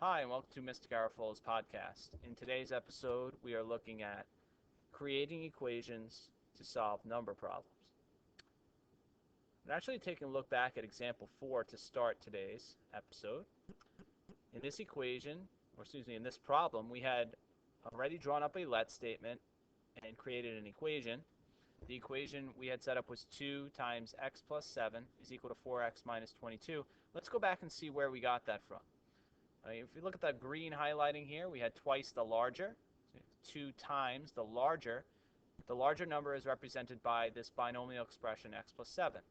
Hi, and welcome to Mr. Garofalo's podcast. In today's episode, we are looking at creating equations to solve number problems. I'm actually taking a look back at example 4 to start today's episode. In this equation, in this problem, we had already drawn up a let statement and created an equation. The equation we had set up was 2 times x plus 7 is equal to 4x minus 22. Let's go back and see where we got that from. If you look at the green highlighting here, we had twice the larger, 2 times the larger. The larger number is represented by this binomial expression x plus 7.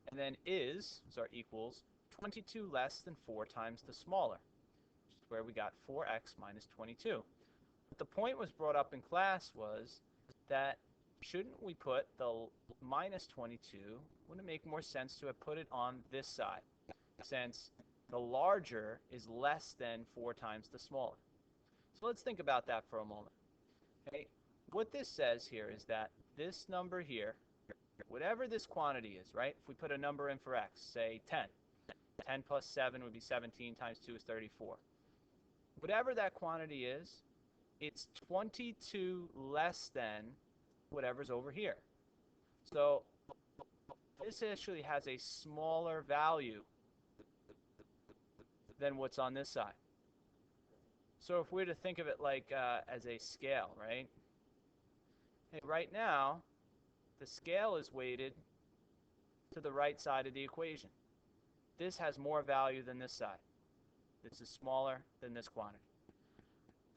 And then or equals 22 less than 4 times the smaller, which is where we got 4x minus 22. But the point was brought up in class was that shouldn't we put the minus 22, wouldn't it make more sense to have put it on this side, since the larger is less than 4 times the smaller. So let's think about that for a moment. Okay, what this says here is that this number here, whatever this quantity is, right? If we put a number in for x, say 10. 10 plus 7 would be 17 times 2 is 34. Whatever that quantity is, it's 22 less than whatever's over here. So this actually has a smaller value than what's on this side. So if we were to think of it like as a scale, right? Right now, the scale is weighted to the right side of the equation. This has more value than this side. This is smaller than this quantity.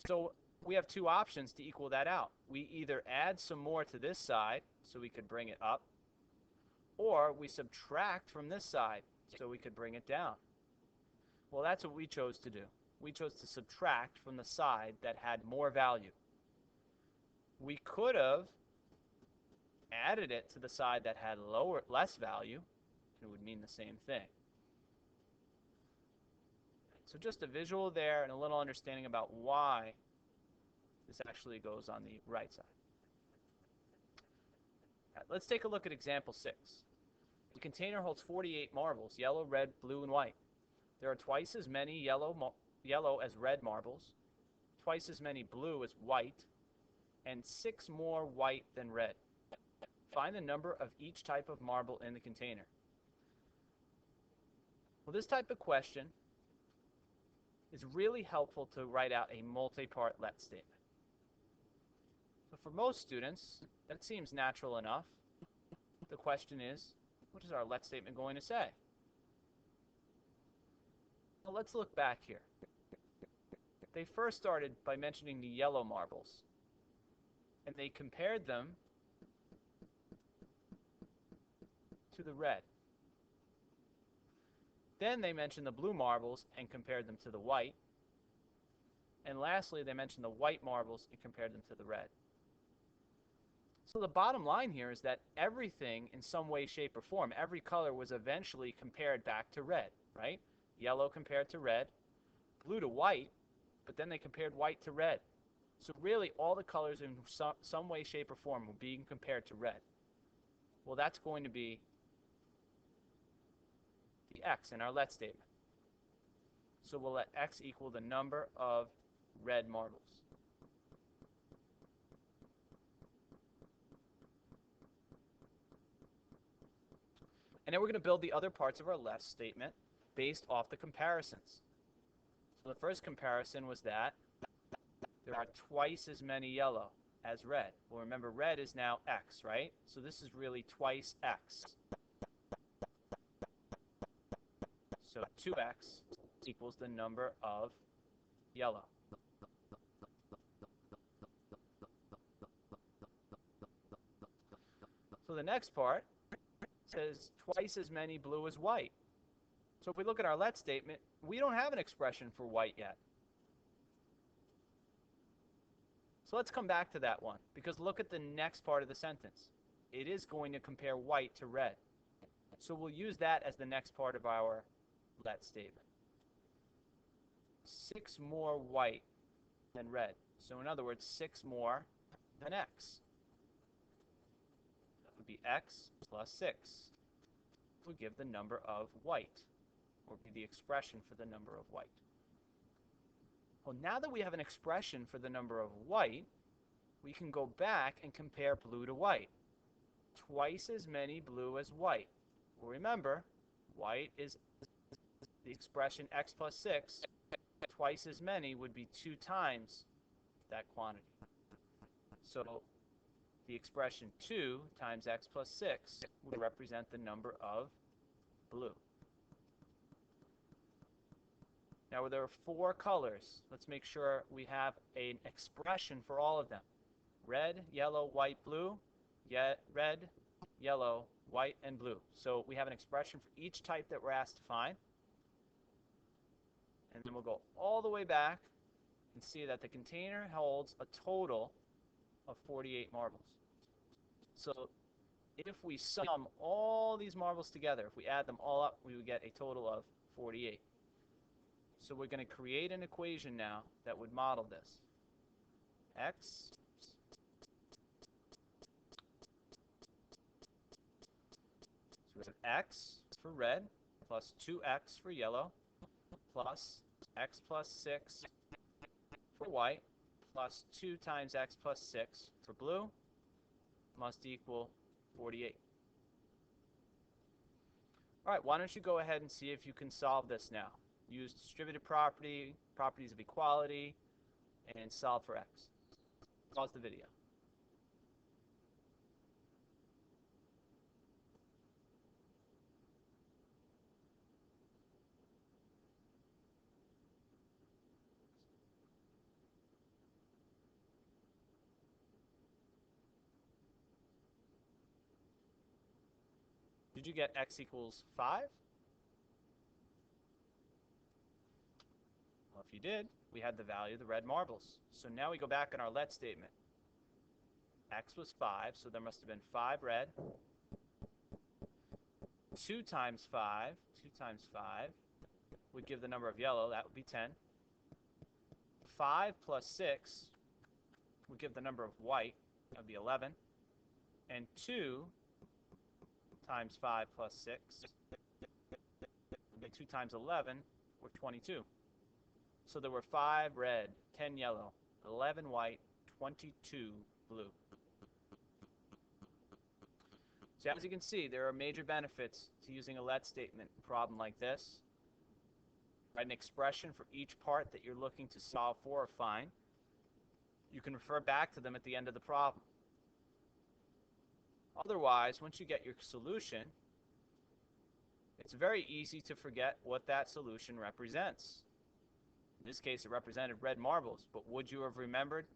So we have two options to equal that out. We either add some more to this side, so we could bring it up, or we subtract from this side, so we could bring it down. Well, that's what we chose to do. We chose to subtract from the side that had more value. We could have added it to the side that had less value, and it would mean the same thing. So just a visual there and a little understanding about why this actually goes on the right side. All right, let's take a look at example 6. The container holds 48 marbles, yellow, red, blue, and white. There are twice as many yellow as red marbles, twice as many blue as white, and 6 more white than red. Find the number of each type of marble in the container. Well, this type of question is really helpful to write out a multi-part let statement. So for most students, that seems natural enough. The question is, what is our let statement going to say? Well, let's look back here. They first started by mentioning the yellow marbles, and they compared them to the red. Then they mentioned the blue marbles and compared them to the white. And lastly, they mentioned the white marbles and compared them to the red. So the bottom line here is that everything in some way, shape, or form, every color was eventually compared back to red, right? Yellow compared to red, blue to white, but then they compared white to red. So really all the colors in some way, shape, or form were being compared to red. Well, that's going to be the x in our let statement. So we'll let x equal the number of red marbles. And then we're going to build the other parts of our let statement based off the comparisons. So the first comparison was that there are twice as many yellow as red. Well, remember, red is now x, right? So this is really twice x. So 2x equals the number of yellow. So the next part says twice as many blue as white. So if we look at our let statement, we don't have an expression for white yet. So let's come back to that one, because look at the next part of the sentence. It is going to compare white to red. So we'll use that as the next part of our let statement. 6 more white than red. So in other words, 6 more than x. That would be x plus 6 would give the number of white. or be the expression for the number of white. Well, now that we have an expression for the number of white, we can go back and compare blue to white. Twice as many blue as white. Well, remember, white is the expression x plus 6. Twice as many would be 2 times that quantity. So the expression 2 times x plus 6 would represent the number of blue. Now there are 4 colors. Let's make sure we have an expression for all of them. Red, yellow, white, blue. Red, yellow, white, and blue. So we have an expression for each type that we're asked to find. And then we'll go all the way back and see that the container holds a total of 48 marbles. So if we sum all these marbles together, if we add them all up, we would get a total of 48. So we're going to create an equation now that would model this. X So we have x for red plus 2x for yellow plus x plus 6 for white plus 2 times x plus 6 for blue must equal 48. All right, why don't you go ahead and see if you can solve this now. Use distributive properties of equality, and solve for x. Pause the video. Did you get x equals 5? Well, if you did, we had the value of the red marbles. So now we go back in our let statement. X was 5, so there must have been 5 red. 2 times 5 would give the number of yellow. That would be 10. 5 plus 6 would give the number of white. That would be 11. And 2 times 5 plus 6 would be 2 times 11, or 22. So there were 5 red, 10 yellow, 11 white, 22 blue. So as you can see, there are major benefits to using a let statement problem like this. Write an expression for each part that you're looking to solve for or find. You can refer back to them at the end of the problem. Otherwise, once you get your solution, it's very easy to forget what that solution represents. In this case, it represented red marbles, but would you have remembered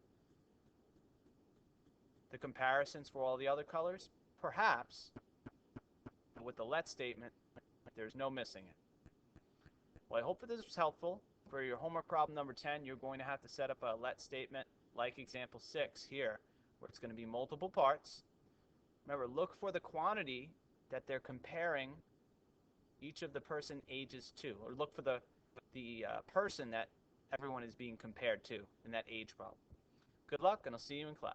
the comparisons for all the other colors? Perhaps, but with the let statement, there's no missing it. Well, I hope that this was helpful. For your homework problem number 10, you're going to have to set up a let statement like example 6 here, where it's going to be multiple parts. Remember, look for the quantity that they're comparing each of the person ages to, or look for the person that everyone is being compared to in that age problem. Good luck, and I'll see you in class.